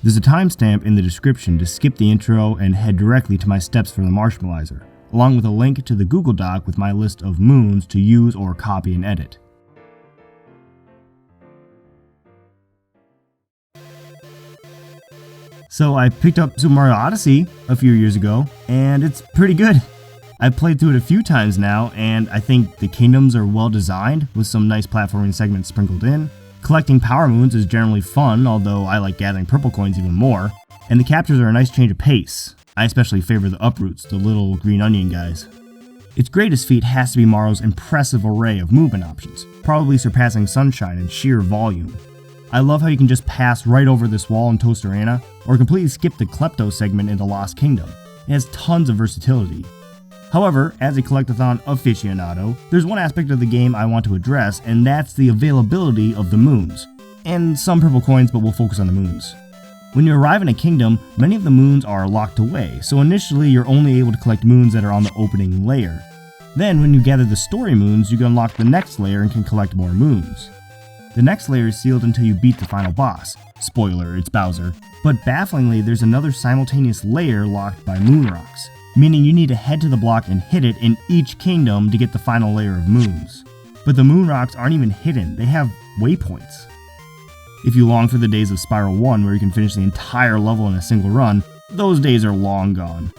There's a timestamp in the description to skip the intro and head directly to my steps for the Marshmallizer, along with a link to the Google Doc with my list of moons to use or copy and edit. So I picked up Super Mario Odyssey a few years ago, and it's pretty good. I've played through it a few times now, and I think the kingdoms are well designed, with some nice platforming segments sprinkled in. Collecting power moons is generally fun, although I like gathering purple coins even more, and the captures are a nice change of pace. I especially favor the uproots, the little green onion guys. Its greatest feat has to be Mario's impressive array of movement options, probably surpassing Sunshine in sheer volume. I love how you can just pass right over this wall in Toasterana, or completely skip the Klepto segment in the Lost Kingdom. It has tons of versatility. However, as a collect-a-thon aficionado, there's one aspect of the game I want to address, and that's the availability of the moons. And some purple coins, but we'll focus on the moons. When you arrive in a kingdom, many of the moons are locked away, so initially you're only able to collect moons that are on the opening layer. Then, when you gather the story moons, you can unlock the next layer and can collect more moons. The next layer is sealed until you beat the final boss. Spoiler, it's Bowser. But bafflingly, there's another simultaneous layer locked by moon rocks, meaning you need to head to the block and hit it in each kingdom to get the final layer of moons. But the moon rocks aren't even hidden, they have waypoints. If you long for the days of Spiral 1 where you can finish the entire level in a single run, those days are long gone.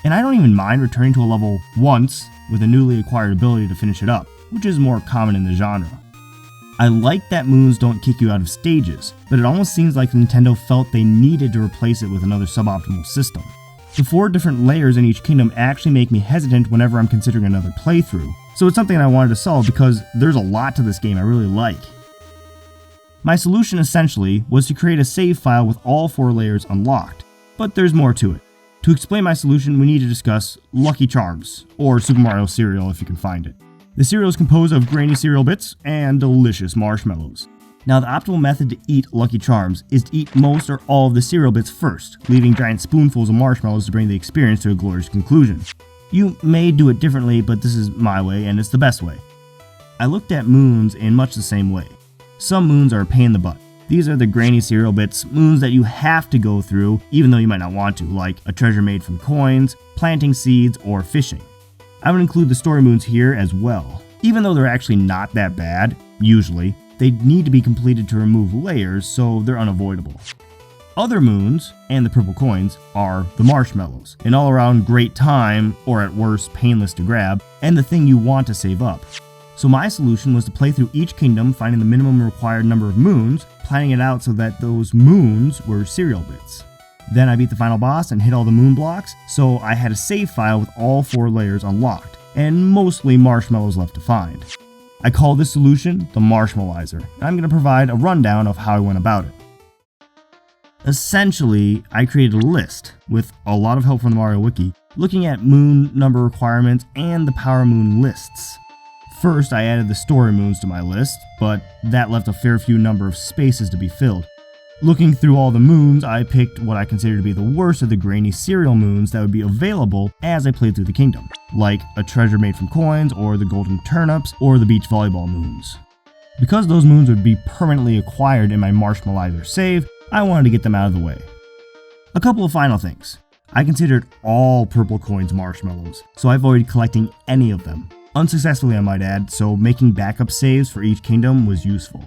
And I don't even mind returning to a level once with a newly acquired ability to finish it up, which is more common in the genre. I like that moons don't kick you out of stages, but it almost seems like Nintendo felt they needed to replace it with another suboptimal system. The 4 different layers in each kingdom actually make me hesitant whenever I'm considering another playthrough, so it's something I wanted to solve because there's a lot to this game I really like. My solution essentially was to create a save file with all 4 layers unlocked, but there's more to it. To explain my solution, we need to discuss Lucky Charms, or Super Mario cereal if you can find it. The cereal is composed of grainy cereal bits and delicious marshmallows. Now, the optimal method to eat Lucky Charms is to eat most or all of the cereal bits first, leaving giant spoonfuls of marshmallows to bring the experience to a glorious conclusion. You may do it differently, but this is my way and it's the best way. I looked at moons in much the same way. Some moons are a pain in the butt. These are the grainy cereal bits, moons that you have to go through even though you might not want to, like a treasure made from coins, planting seeds, or fishing. I would include the story moons here as well. Even though they're actually not that bad, usually, they need to be completed to remove layers, so they're unavoidable. Other moons, and the purple coins, are the marshmallows, an all-around great time, or at worst painless to grab, and the thing you want to save up. So my solution was to play through each kingdom, finding the minimum required number of moons, planning it out so that those moons were cereal bits. Then I beat the final boss and hit all the moon blocks, so I had a save file with all 4 layers unlocked, and mostly marshmallows left to find. I call this solution the Marshmallizer, and I'm going to provide a rundown of how I went about it. Essentially, I created a list, with a lot of help from the Mario Wiki, looking at moon number requirements and the power moon lists. First, I added the story moons to my list, but that left a fair few number of spaces to be filled. Looking through all the moons, I picked what I consider to be the worst of the grainy cereal moons that would be available as I played through the kingdom, like a treasure made from coins, or the golden turnips, or the beach volleyball moons. Because those moons would be permanently acquired in my Marshmallizer save, I wanted to get them out of the way. A couple of final things. I considered all purple coins marshmallows, so I avoided collecting any of them. Unsuccessfully, I might add, so making backup saves for each kingdom was useful.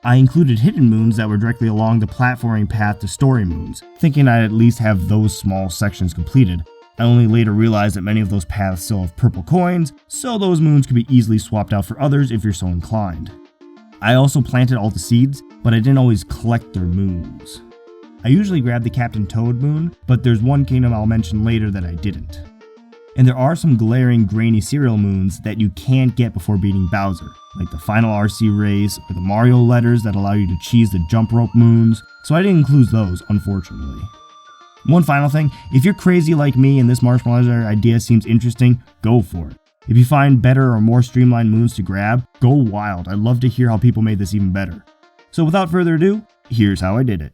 I included hidden moons that were directly along the platforming path to story moons, thinking I'd at least have those small sections completed. I only later realized that many of those paths still have purple coins, so those moons could be easily swapped out for others if you're so inclined. I also planted all the seeds, but I didn't always collect their moons. I usually grabbed the Captain Toad moon, but there's one kingdom I'll mention later that I didn't. And there are some glaring grainy cereal moons that you can't get before beating Bowser, like the final RC race or the Mario letters that allow you to cheese the jump rope moons, so I didn't include those, unfortunately. One final thing, if you're crazy like me and this Marshmallizer idea seems interesting, go for it. If you find better or more streamlined moons to grab, go wild. I'd love to hear how people made this even better. So without further ado, here's how I did it.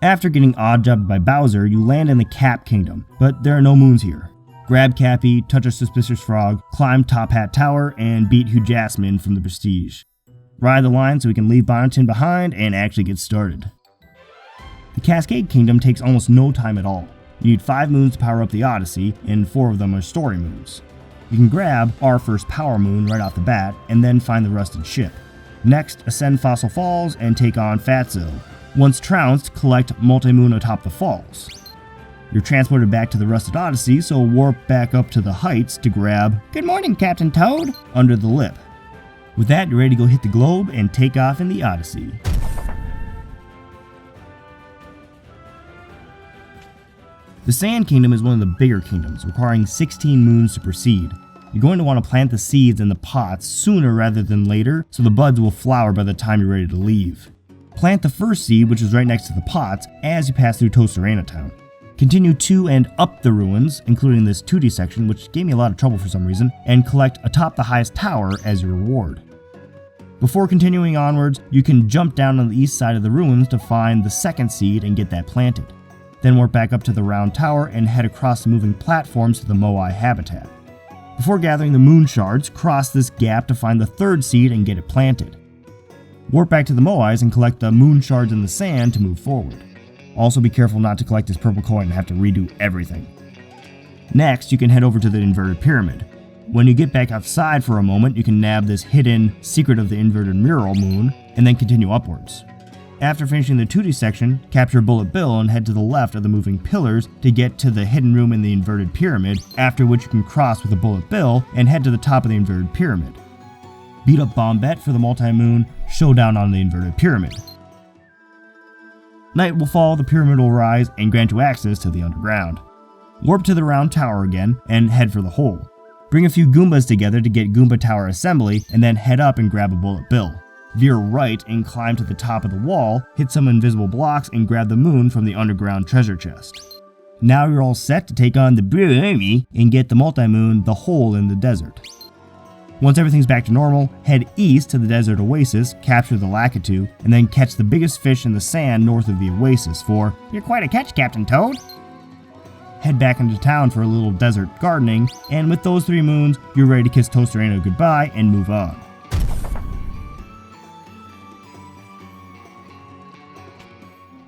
After getting odd-jobbed by Bowser, you land in the Cap Kingdom, but there are no moons here. Grab Cappy, touch a suspicious frog, climb Top Hat Tower, and beat Hugh Jackman from the Prestige. Ride the line so we can leave Bonneton behind and actually get started. The Cascade Kingdom takes almost no time at all. You need 5 moons to power up the Odyssey, and 4 of them are story moons. You can grab our first power moon right off the bat, and then find the rusted ship. Next, ascend Fossil Falls and take on Fatso. Once trounced, collect multi-moon atop the falls. You're transported back to the rusted Odyssey, so warp back up to the heights to grab "Good morning, Captain Toad" under the lip. With that, you're ready to go hit the globe and take off in the Odyssey. The Sand Kingdom is one of the bigger kingdoms, requiring 16 moons to proceed. You're going to want to plant the seeds in the pots sooner rather than later, so the buds will flower by the time you're ready to leave. Plant the first seed, which is right next to the pots, as you pass through Tostarena Town. Continue to and up the ruins, including this 2D section, which gave me a lot of trouble for some reason, and collect atop the highest tower as your reward. Before continuing onwards, you can jump down on the east side of the ruins to find the second seed and get that planted. Then warp back up to the round tower and head across the moving platforms to the Moai habitat. Before gathering the moon shards, cross this gap to find the third seed and get it planted. Warp back to the Moais and collect the moon shards in the sand to move forward. Also be careful not to collect this purple coin and have to redo everything. Next, you can head over to the inverted pyramid. When you get back outside for a moment, you can nab this hidden Secret of the Inverted Mural moon, and then continue upwards. After finishing the 2D section, capture Bullet Bill and head to the left of the moving pillars to get to the hidden room in the inverted pyramid, after which you can cross with a Bullet Bill and head to the top of the inverted pyramid. Beat up Bombette for the multi-moon showdown on the inverted pyramid. Night will fall, the pyramid will rise, and grant you access to the underground. Warp to the round tower again, and head for the hole. Bring a few Goombas together to get Goomba Tower assembly, and then head up and grab a Bullet Bill. Veer right and climb to the top of the wall, hit some invisible blocks, and grab the moon from the underground treasure chest. Now you're all set to take on the Blue Army and get the multi-moon, the hole in the desert. Once everything's back to normal, head east to the desert oasis, capture the Lakitu, and then catch the biggest fish in the sand north of the oasis for "You're quite a catch, Captain Toad." Head back into town for a little desert gardening, and with those 3 moons, you're ready to kiss Tostarena goodbye and move on.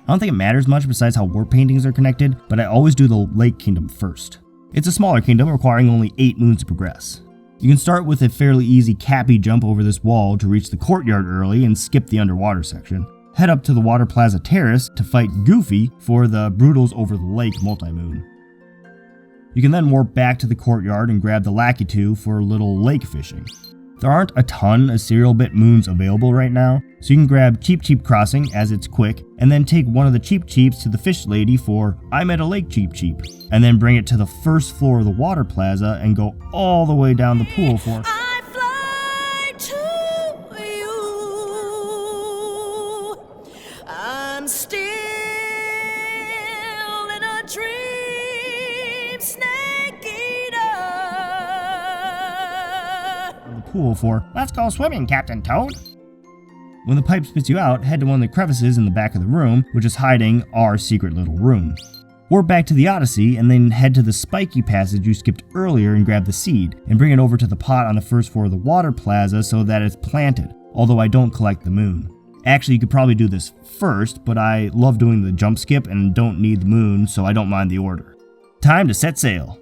I don't think it matters much besides how warp paintings are connected, but I always do the Lake Kingdom first. It's a smaller kingdom requiring only 8 moons to progress. You can start with a fairly easy Cappy jump over this wall to reach the courtyard early and skip the underwater section. Head up to the Water Plaza Terrace to fight Goofy for the Brutals over the Lake multi-moon. You can then warp back to the courtyard and grab the Lakitu for a little lake fishing. There aren't a ton of serial bit moons available right now, so you can grab Cheep Cheep Crossing as it's quick, and then take one of the Cheep Cheeps to the fish lady for "I'm at a lake Cheep Cheep," and then bring it to the first floor of the Water Plaza and go all the way down the pool for I fly to you. I'm still in a dream, snake eater. pool for "Let's go swimming, Captain Toad." When the pipe spits you out, head to one of the crevices in the back of the room, which is hiding our secret little room. Warp back to the Odyssey, and then head to the spiky passage you skipped earlier and grab the seed, and bring it over to the pot on the first floor of the Water Plaza so that it's planted, although I don't collect the moon. Actually, you could probably do this first, but I love doing the jump skip and don't need the moon, so I don't mind the order. Time to set sail!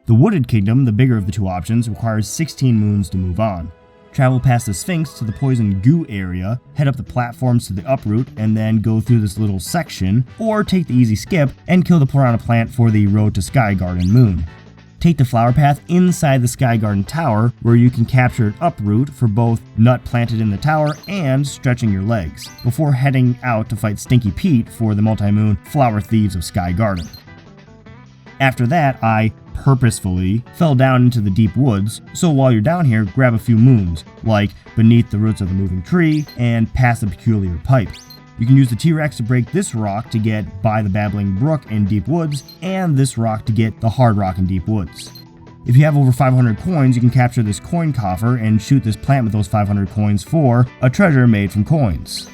The Wooded Kingdom, the bigger of the two options, requires 16 moons to move on. Travel past the Sphinx to the poison goo area, head up the platforms to the uproot, and then go through this little section, or take the easy skip and kill the Piranha plant for the Road to Sky Garden moon. Take the flower path inside the Sky Garden Tower, where you can capture an uproot for both nut planted in the tower and stretching your legs, before heading out to fight Stinky Pete for the multi-moon Flower Thieves of Sky Garden. After that, I purposefully fell down into the deep woods, so while you're down here, grab a few moons, like beneath the roots of the moving tree and past the peculiar pipe. You can use the T-Rex to break this rock to get by the Babbling Brook in deep woods, and this rock to get the hard rock in deep woods. If you have over 500 coins, you can capture this coin coffer and shoot this plant with those 500 coins for a treasure made from coins.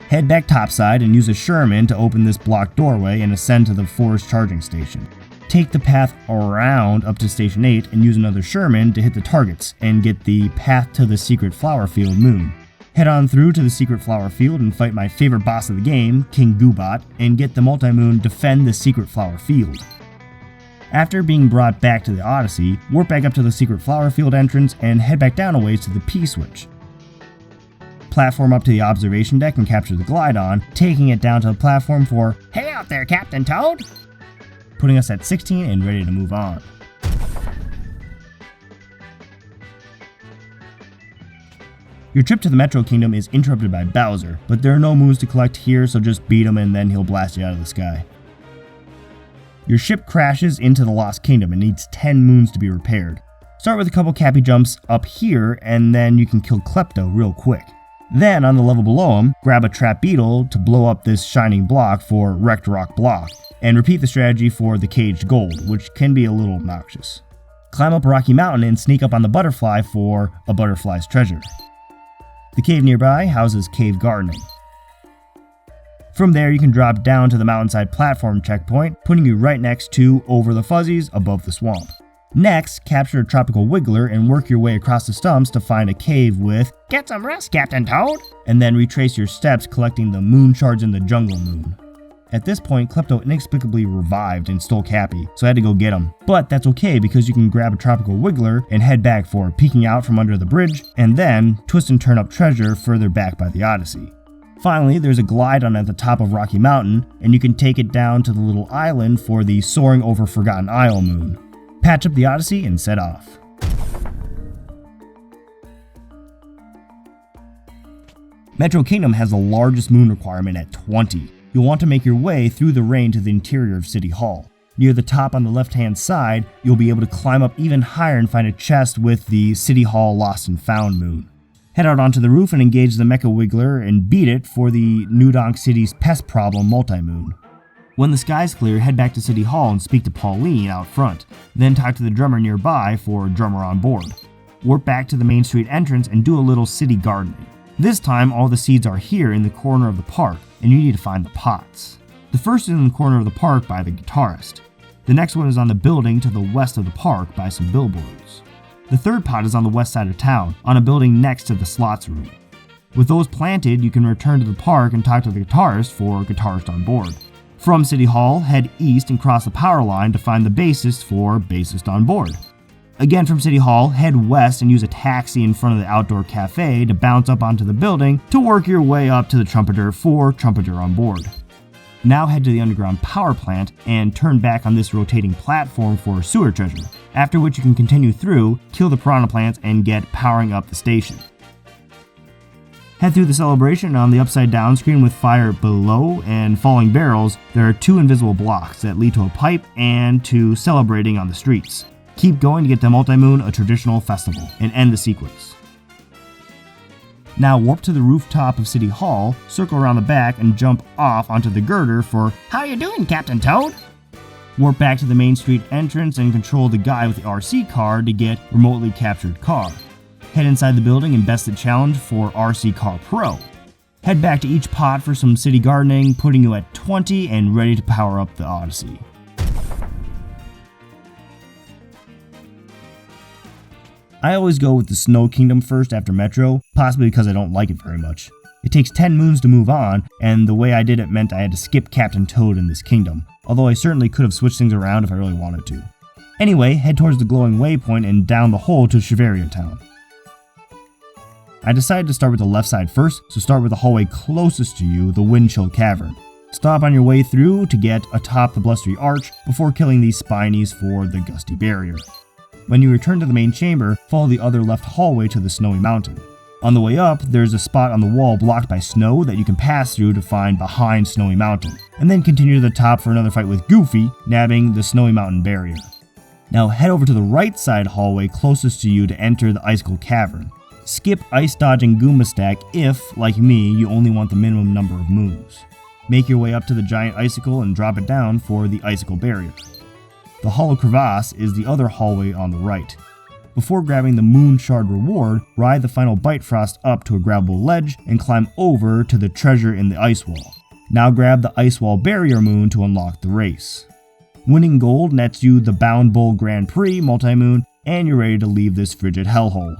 Head back topside and use a Sherman to open this blocked doorway and ascend to the forest charging station. Take the path around up to Station 8 and use another Sherman to hit the targets and get the path to the secret flower field moon. Head on through to the secret flower field and fight my favorite boss of the game, King Goobot, and get the multi-moon defend the secret flower field. After being brought back to the Odyssey, warp back up to the secret flower field entrance and head back down a ways to the P-switch. Platform up to the observation deck and capture the Glide-on, taking it down to the platform for "Hey out there, Captain Toad!" putting us at 16 and ready to move on. Your trip to the Metro Kingdom is interrupted by Bowser, but there are no moons to collect here, so just beat him and then he'll blast you out of the sky. Your ship crashes into the Lost Kingdom and needs 10 moons to be repaired. Start with a couple cappy jumps up here and then you can kill Klepto real quick. Then, on the level below him, grab a trap beetle to blow up this shining block for Wrecked Rock Block, and repeat the strategy for the Caged Gold, which can be a little obnoxious. Climb up Rocky Mountain and sneak up on the butterfly for a butterfly's treasure. The cave nearby houses cave gardening. From there, you can drop down to the mountainside platform checkpoint, putting you right next to Over the Fuzzies above the swamp. Next, capture a tropical wiggler and work your way across the stumps to find a cave with "Get some rest, Captain Toad!" and then retrace your steps collecting the moon shards in the jungle moon. At this point, Klepto inexplicably revived and stole Cappy, so I had to go get him. But that's okay because you can grab a tropical wiggler and head back for peeking out from under the bridge, and then twist and turn up treasure further back by the Odyssey. Finally, there's a Glide-on at the top of Rocky Mountain, and you can take it down to the little island for the Soaring Over Forgotten Isle moon. Patch up the Odyssey and set off. Metro Kingdom has the largest moon requirement at 20. You'll want to make your way through the rain to the interior of City Hall. Near the top on the left-hand side, you'll be able to climb up even higher and find a chest with the City Hall Lost and Found moon. Head out onto the roof and engage the Mecha Wiggler and beat it for the New Donk City's Pest Problem multi-moon. When the sky's clear, head back to City Hall and speak to Pauline out front, then talk to the drummer nearby for Drummer on Board. Warp back to the Main Street entrance and do a little city gardening. This time, all the seeds are here in the corner of the park, and you need to find the pots. The first is in the corner of the park by the guitarist. The next one is on the building to the west of the park by some billboards. The third pot is on the west side of town, on a building next to the slots room. With those planted, you can return to the park and talk to the guitarist for Guitarist on Board. From City Hall, head east and cross the power line to find the bassist for Bassist on Board. Again from City Hall, head west and use a taxi in front of the outdoor cafe to bounce up onto the building to work your way up to the trumpeter for Trumpeter on Board. Now head to the underground power plant and turn back on this rotating platform for sewer treasure, after which you can continue through, kill the piranha plants, and get powering up the station. Head through the celebration on the upside down screen with fire below and falling barrels. There are 2 invisible blocks that lead to a pipe and to celebrating on the streets. Keep going to get the multi-moon, a traditional festival, and end the sequence. Now warp to the rooftop of City Hall, circle around the back, and jump off onto the girder for "How you doing, Captain Toad?" Warp back to the Main Street entrance and control the guy with the RC car to get remotely captured car. Head inside the building and best the challenge for RC Car Pro. Head back to each pot for some city gardening, putting you at 20 and ready to power up the Odyssey. I always go with the Snow Kingdom first after Metro, possibly because I don't like it very much. It takes 10 moons to move on, and the way I did it meant I had to skip Captain Toad in this kingdom, although I certainly could have switched things around if I really wanted to. Anyway, head towards the glowing waypoint and down the hole to Shiveria Town. I decided to start with the left side first, so start with the hallway closest to you, the Windchill Cavern. Stop on your way through to get atop the Blustery Arch before killing these Spinies for the Gusty Barrier. When you return to the main chamber, follow the other left hallway to the Snowy Mountain. On the way up, there's a spot on the wall blocked by snow that you can pass through to find behind Snowy Mountain, and then continue to the top for another fight with Goofy, nabbing the Snowy Mountain Barrier. Now head over to the right side hallway closest to you to enter the Icicle Cavern. Skip Ice Dodge and Goomba Stack if, like me, you only want the minimum number of moons. Make your way up to the giant icicle and drop it down for the Icicle Barrier. The hollow crevasse is the other hallway on the right. Before grabbing the Moon Shard reward, ride the final Bifrost up to a grabbable ledge and climb over to the treasure in the ice wall. Now grab the ice wall barrier moon to unlock the race. Winning gold nets you the Bound Bull Grand Prix multi-moon, and you're ready to leave this frigid hellhole.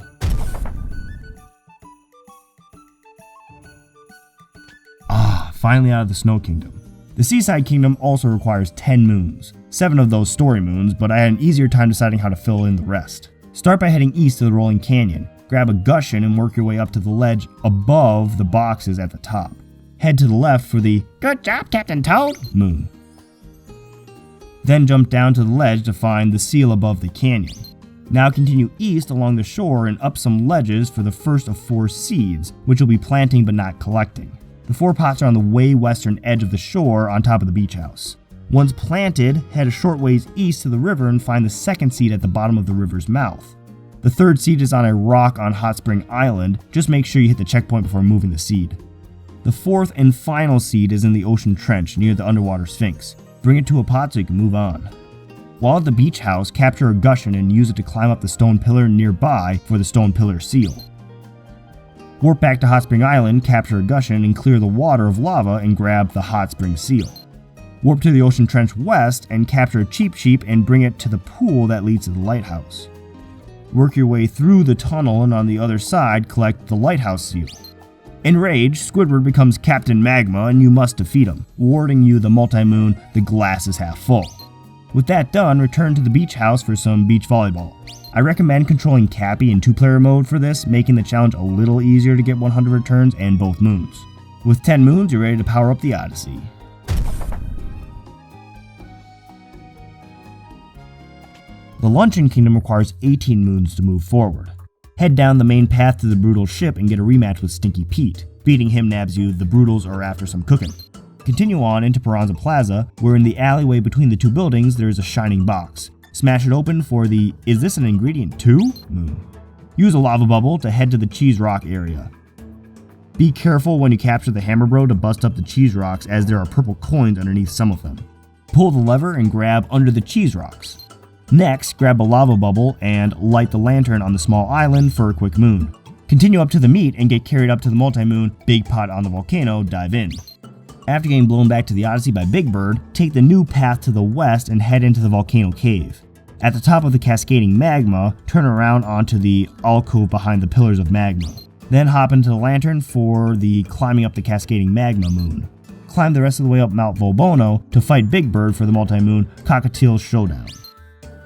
Finally out of the Snow Kingdom. The Seaside Kingdom also requires 10 moons, 7 of those story moons, but I had an easier time deciding how to fill in the rest. Start by heading east to the Rolling Canyon, grab a Gushin and work your way up to the ledge above the boxes at the top. Head to the left for the "Good job, Captain Toad" moon. Then jump down to the ledge to find the seal above the canyon. Now continue east along the shore and up some ledges for the first of 4 seeds, which you'll be planting but not collecting. The 4 pots are on the way western edge of the shore on top of the beach house. Once planted, head a short ways east to the river and find the second seed at the bottom of the river's mouth. The third seed is on a rock on Hot Spring Island, just make sure you hit the checkpoint before moving the seed. The 4th and final seed is in the ocean trench near the underwater sphinx. Bring it to a pot so you can move on. While at the beach house, capture a Gushin and use it to climb up the stone pillar nearby for the stone pillar seal. Warp back to Hot Spring Island, capture a Gushin, and clear the water of lava and grab the Hot Spring seal. Warp to the ocean trench west and capture a Cheap Sheep and bring it to the pool that leads to the lighthouse. Work your way through the tunnel and on the other side collect the lighthouse seal. Enraged, Squidward becomes Captain Magma and you must defeat him, awarding you the multi-moon "The Glass is Half Full." With that done, return to the beach house for some beach volleyball. I recommend controlling Cappy in 2-player mode for this, making the challenge a little easier to get 100 returns and both moons. With 10 moons, you're ready to power up the Odyssey. The Luncheon Kingdom requires 18 moons to move forward. Head down the main path to the Brutal ship and get a rematch with Stinky Pete. Beating him nabs you the Brutals are after some cooking. Continue on into Piranha Plaza, where in the alleyway between the 2 buildings there is a shining box. Smash it open for the "Is this an ingredient too?" moon. Use a lava bubble to head to the Cheese Rock area. Be careful when you capture the Hammer Bro to bust up the cheese rocks, as there are purple coins underneath some of them. Pull the lever and grab under the cheese rocks. Next, grab a lava bubble and light the lantern on the small island for a quick moon. Continue up to the meat and get carried up to the multi-moon Big Pot on the volcano, dive in. After getting blown back to the Odyssey by Big Bird, take the new path to the west and head into the volcano cave. At the top of the cascading magma, turn around onto the alcove behind the pillars of magma. Then hop into the lantern for the climbing up the cascading magma moon. Climb the rest of the way up Mount Volbono to fight Big Bird for the multi-moon Cockatiel Showdown.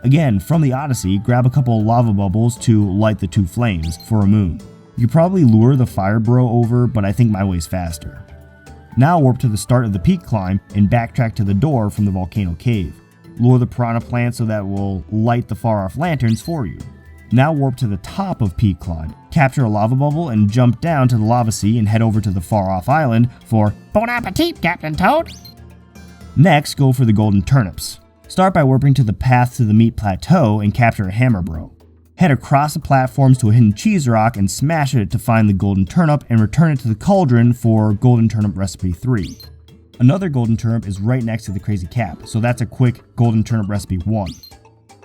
Again, from the Odyssey, grab a couple of lava bubbles to light the 2 flames for a moon. You probably lure the Fire Bro over, but I think my way's faster. Now warp to the start of the peak climb and backtrack to the door from the volcano cave. Lure the piranha plant so that will light the far off lanterns for you. Now warp to the top of peak climb, capture a lava bubble and jump down to the lava sea and head over to the far off island for "Bon appetit, Captain Toad!" Next, go for the golden turnips. Start by warping to the path to the meat plateau and capture a Hammer Bro. Head across the platforms to a hidden cheese rock and smash it to find the golden turnip and return it to the cauldron for golden turnip recipe 3. Another golden turnip is right next to the crazy cap, so that's a quick golden turnip recipe 1.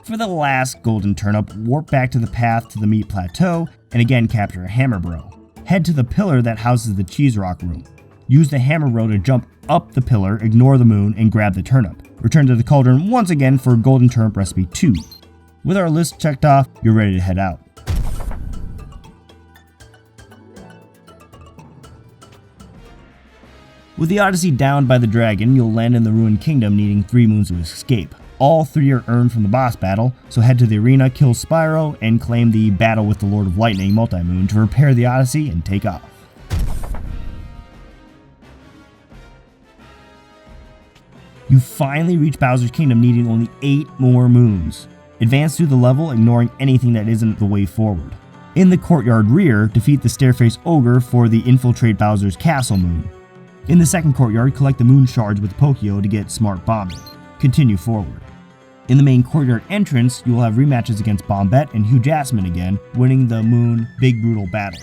For the last golden turnip, warp back to the path to the meat plateau and again capture a Hammer Bro. Head to the pillar that houses the cheese rock room. Use the Hammer Bro to jump up the pillar, ignore the moon, and grab the turnip. Return to the cauldron once again for golden turnip recipe 2. With our list checked off, you're ready to head out. With the Odyssey downed by the dragon, you'll land in the Ruined Kingdom needing 3 moons to escape. All 3 are earned from the boss battle, so head to the arena, kill Spyro, and claim the Battle with the Lord of Lightning multi-moon to repair the Odyssey and take off. You finally reach Bowser's Kingdom needing only 8 more moons. Advance through the level, ignoring anything that isn't the way forward. In the courtyard rear, defeat the Stairface Ogre for the Infiltrate Bowser's Castle moon. In the second courtyard, collect the moon shards with Pokio to get Smart Bombing. Continue forward. In the main courtyard entrance, you will have rematches against Bombette and Hugh Jackman again, winning the moon Big Brutal Battle.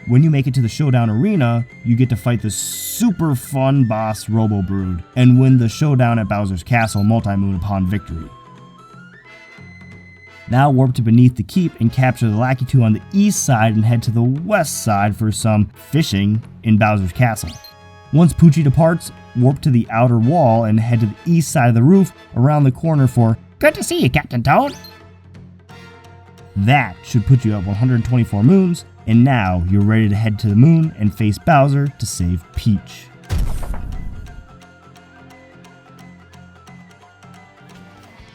When you make it to the Showdown Arena, you get to fight the super fun boss Robo Brood and win the Showdown at Bowser's Castle multi-moon upon victory. Now warp to beneath the keep and capture the Lakitu on the east side and head to the west side for some fishing in Bowser's castle. Once Poochie departs, warp to the outer wall and head to the east side of the roof around the corner for "Good to see you, Captain Toad." That should put you at 124 moons, and now you're ready to head to the moon and face Bowser to save Peach.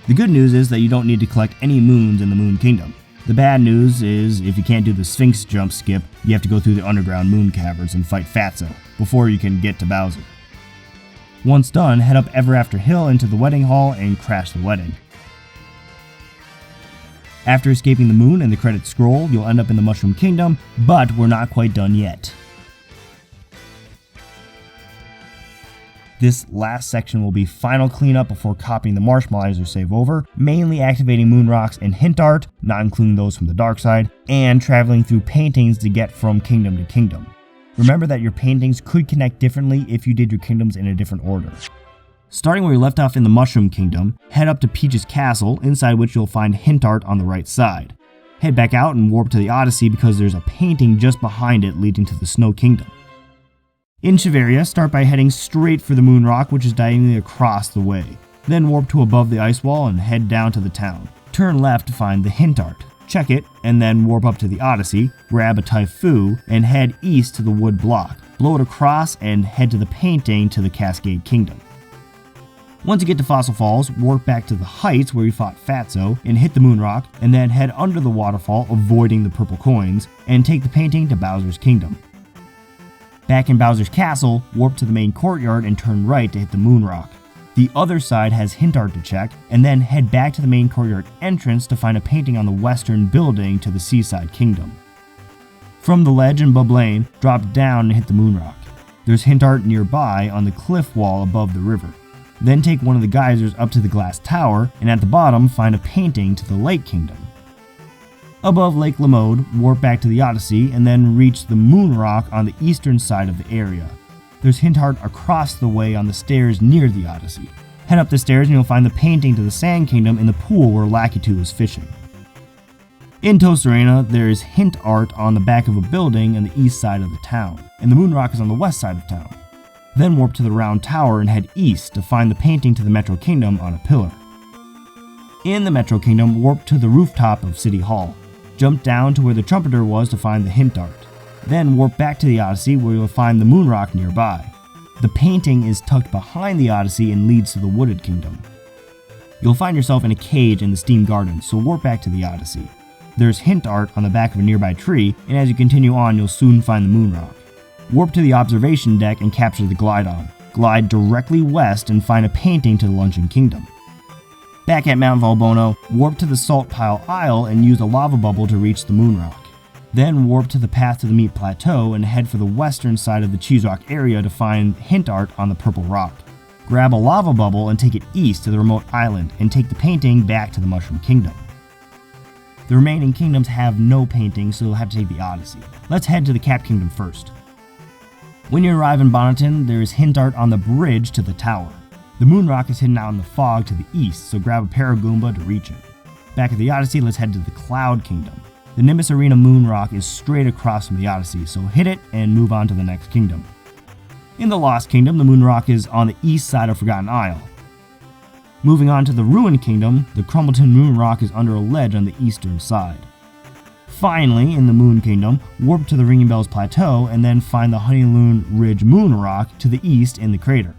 The good news is that you don't need to collect any moons in the Moon Kingdom. The bad news is if you can't do the Sphinx jump skip, you have to go through the underground moon caverns and fight Fatso before you can get to Bowser. Once done, head up Ever After Hill into the wedding hall and crash the wedding. After escaping the moon and the credits scroll, you'll end up in the Mushroom Kingdom, but we're not quite done yet. This last section will be final cleanup before copying the Marshmallizer save over, mainly activating moon rocks and hint art, not including those from the dark side, and traveling through paintings to get from kingdom to kingdom. Remember that your paintings could connect differently if you did your kingdoms in a different order. Starting where you left off in the Mushroom Kingdom, head up to Peach's castle, inside which you'll find hint art on the right side. Head back out and warp to the Odyssey because there's a painting just behind it leading to the Snow Kingdom. In Shiveria, start by heading straight for the moon rock, which is diagonally across the way. Then warp to above the ice wall and head down to the town. Turn left to find the hint art. Check it, and then warp up to the Odyssey, grab a Typhoo, and head east to the wood block. Blow it across and head to the painting to the Cascade Kingdom. Once you get to Fossil Falls, warp back to the heights where you fought Fatso and hit the moon rock, and then head under the waterfall, avoiding the purple coins, and take the painting to Bowser's Kingdom. Back in Bowser's Castle, warp to the main courtyard and turn right to hit the moon rock. The other side has hint art to check, and then head back to the main courtyard entrance to find a painting on the western building to the Seaside Kingdom. From the ledge in Bub Lane, drop down and hit the moon rock. There's hint art nearby on the cliff wall above the river. Then take one of the geysers up to the glass tower, and at the bottom find a painting to the Lake Kingdom. Above Lake Lamode, warp back to the Odyssey, and then reach the moon rock on the eastern side of the area. There's hint art across the way on the stairs near the Odyssey. Head up the stairs and you'll find the painting to the Sand Kingdom in the pool where Lakitu is fishing. In Toast Arena, there's hint art on the back of a building on the east side of the town, and the moon rock is on the west side of town. Then warp to the round tower and head east to find the painting to the Metro Kingdom on a pillar. In the Metro Kingdom, warp to the rooftop of City Hall. Jump down to where the trumpeter was to find the hint art. Then warp back to the Odyssey where you'll find the moon rock nearby. The painting is tucked behind the Odyssey and leads to the Wooded Kingdom. You'll find yourself in a cage in the Steam Garden, so warp back to the Odyssey. There's hint art on the back of a nearby tree, and as you continue on you'll soon find the moon rock. Warp to the observation deck and capture the Glidon. Glide directly west and find a painting to the Luncheon Kingdom. Back at Mount Valbono, warp to the Salt Pile Isle and use a lava bubble to reach the moon rock. Then warp to the path to the Meat Plateau and head for the western side of the Cheese Rock area to find hint art on the purple rock. Grab a lava bubble and take it east to the remote island and take the painting back to the Mushroom Kingdom. The remaining kingdoms have no painting, so you'll have to take the Odyssey. Let's head to the Cap Kingdom first. When you arrive in Bonneton, there is hint art on the bridge to the tower. The moon rock is hidden out in the fog to the east, so grab a Paragoomba to reach it. Back at the Odyssey, let's head to the Cloud Kingdom. The Nimbus Arena moon rock is straight across from the Odyssey, so hit it and move on to the next kingdom. In the Lost Kingdom, the moon rock is on the east side of Forgotten Isle. Moving on to the Ruined Kingdom, the Crumbleton moon rock is under a ledge on the eastern side. Finally, in the Moon Kingdom, warp to the Ringing Bells Plateau and then find the Honeyloon Ridge moon rock to the east in the crater.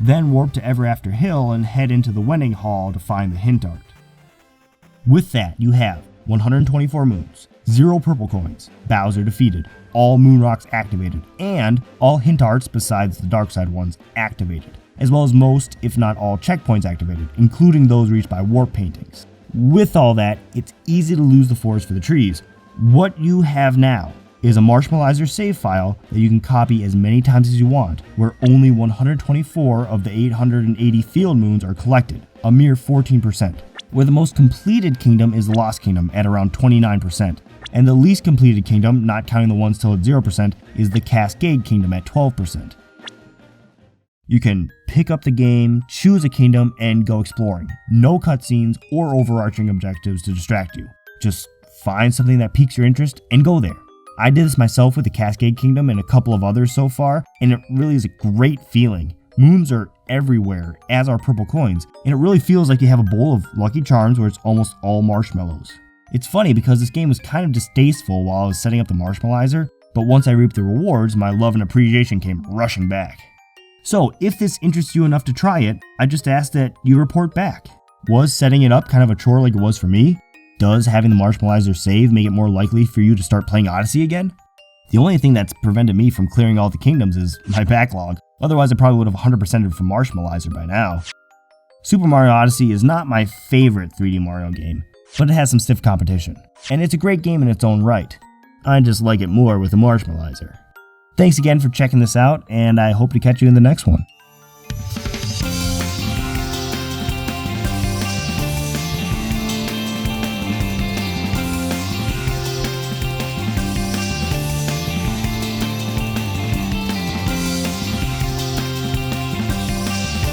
Then warp to Ever After Hill and head into the Wedding Hall to find the hint art. With that, you have 124 moons, 0 purple coins, Bowser defeated, all moon rocks activated, and all hint arts besides the dark side ones activated, as well as most, if not all, checkpoints activated, including those reached by warp paintings. With all that, it's easy to lose the forest for the trees. What you have now is a Marshmallizer save file that you can copy as many times as you want, where only 124 of the 880 field moons are collected, a mere 14%, where the most completed kingdom is the Lost Kingdom at around 29%, and the least completed kingdom, not counting the ones still at 0%, is the Cascade Kingdom at 12%. You can pick up the game, choose a kingdom, and go exploring. No cutscenes or overarching objectives to distract you. Just find something that piques your interest and go there. I did this myself with the Cascade Kingdom and a couple of others so far, and it really is a great feeling. Moons are everywhere, as are purple coins, and it really feels like you have a bowl of Lucky Charms where it's almost all marshmallows. It's funny because this game was kind of distasteful while I was setting up the Marshmallizer, but once I reaped the rewards, my love and appreciation came rushing back. So, if this interests you enough to try it, I just ask that you report back. Was setting it up kind of a chore like it was for me? Does having the Marshmallizer save make it more likely for you to start playing Odyssey again? The only thing that's prevented me from clearing all the kingdoms is my backlog, otherwise I probably would have 100%ed from Marshmallizer by now. Super Mario Odyssey is not my favorite 3D Mario game, but it has some stiff competition, and it's a great game in its own right. I just like it more with the Marshmallizer. Thanks again for checking this out, and I hope to catch you in the next one.